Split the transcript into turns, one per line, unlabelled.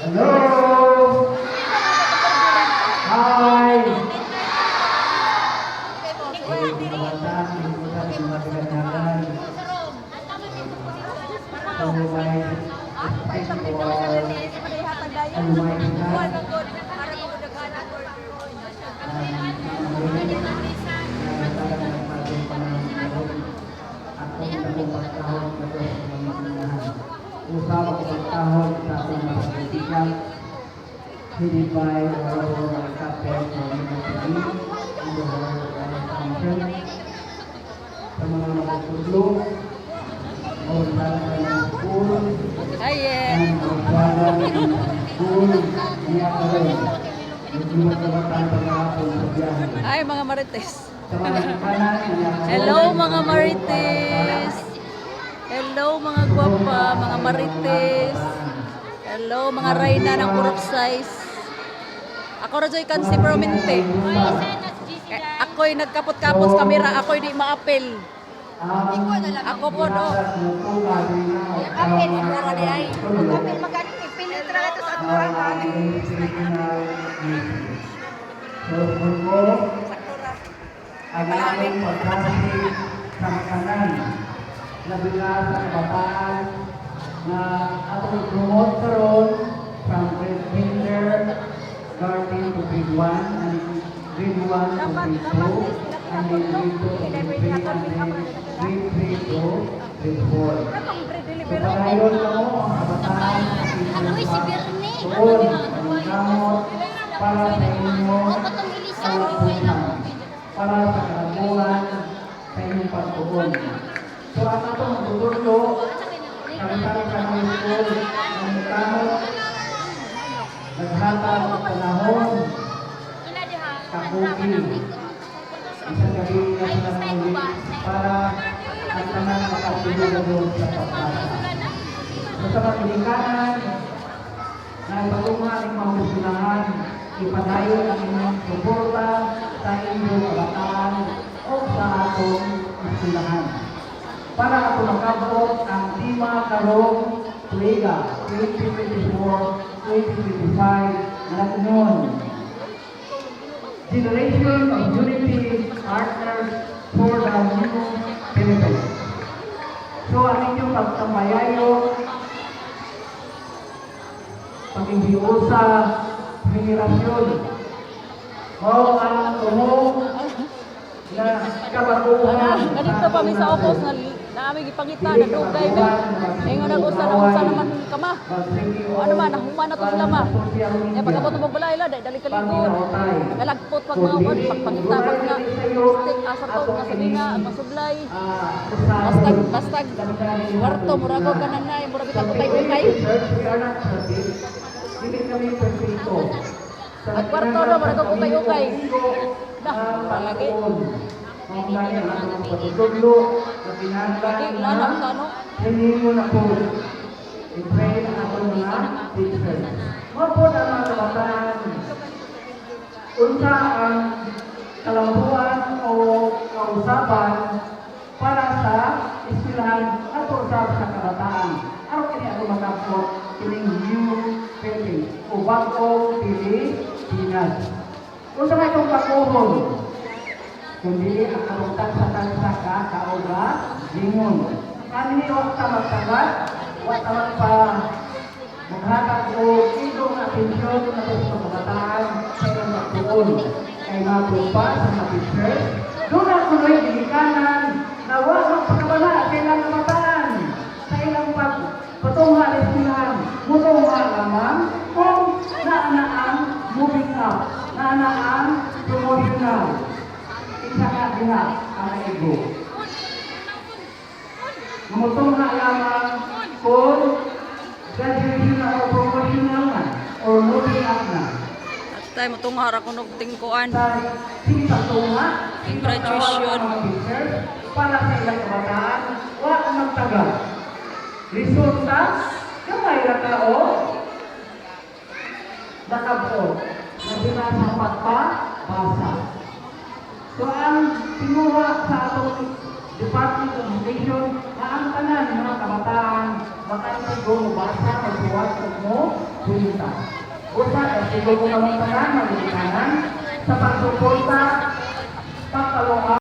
Hello! Hi! Usama ko pagkahon sa ating mga kaibigan. Hinibay o mga kapel sa university, ito ang function sa mga magtutulong o sa school, ang magbalang school niya ka rin.
Ay, mga marites.
Sa mga kanan,
Hello, mga marites. Hello, mga gwapa, mga marites. Hello, mga reyna ng purok size. Ako Rajoy Kansi Promente. Ako'y nagkapot-kapot sa kamera, ako'y di maapel. Ako po, no.
Apel siguro di ay. Apel magaling ipilit ra ito sa aturan ani.
ang aming pagkakasig sa makanan, labi na sa kabataan na atong promote karon from grade kindergarten to grade 1 and grade 1 to grade 2 and then grade 2 to grade 3 and then grade 3 to grade 4. So pagayon na mo ang kabataan
Ano si Birne?
doon ang gamot para sa inyo kawapunan, para sa kalabuhan sa inyong pagtugon. So ang atong magtuturo Kapitan Primary School ng Mukamot, naghatag ng panahon, kakuki, isang gabi na sila nangulit para ang tanan makatulog sa pagpasa. So sa pagpilikanan, na ipatungan ng mga kusunahan, ipadayon ang inyong suporta sa inyong kabataan o sa atong kusunahan. Para ato makabot ang Lima karong tuiga 2024-2025 na natungon. Generation of Unity Partners for the New Philippines. So ang inyong pagtambayayo, pag-ibiyo sa henerasyon, o ang tumong na kabaguhan.
Ganito pa mi sa opos na aming ipangita na dugay mi. Ingon ako sa nausa naman kama. Ano man nahuman na to sila ma. Eh pagabot mo balay la dali kaligod. Galagpot pag mga kon pagpangita pag nga stick asa to nga sabina ang masublay. Basta warto murago kananay mura bitaw ko tay kay.
Hindi kami perfecto.
At kwarto no murago ko tay kay. Dah palagi.
Ang kanya ang pagtutulog na pinaglaan
Lagi lanang ka no.
hindi mo na po i-pray ang atong mga teacher. Mapod ang mga kabataan. Unsa ang kalambuan o kausapan para sa eskwelahan at usap sa kabataan. Araw kini ako makapot kining New Philippines o bagong Pilipinas. Unsa may itong pakuhon? Kundi ang karungtang sa tansa ka, kauga, lingon. Kani wak ta magtagat, wak ta magpa maghatag o idong atensyon na sa kabataan sa ilang magtuon. Kay mapumpa sa mga teachers, doon ang kunoy dilikanan na wak magpakabala sa ilang kabataan sa ilang pagpatunga at eskwelahan. Mutunga lamang kung naanaang moving up, naanaang promotional. Isa ka diha ang ego. Mamutong na lamang kung graduation na o promotional na or moving up na.
At tayo matunghar ako ng tingkuan.
Sa sinatunga,
Yung graduation.
para sa ilang kabataan, wala kang magtagal. Resulta, kamay na tao, nakabo, na binasa pagpabasa. So ang sinuha sa atong Department of Education na ang tanan ng mga kabataan makasigo mabasa, magbuhat luwas mo, bunita. Usa, siguro mo naman tanan, malikanan, sa pagsuporta, pagkalunga,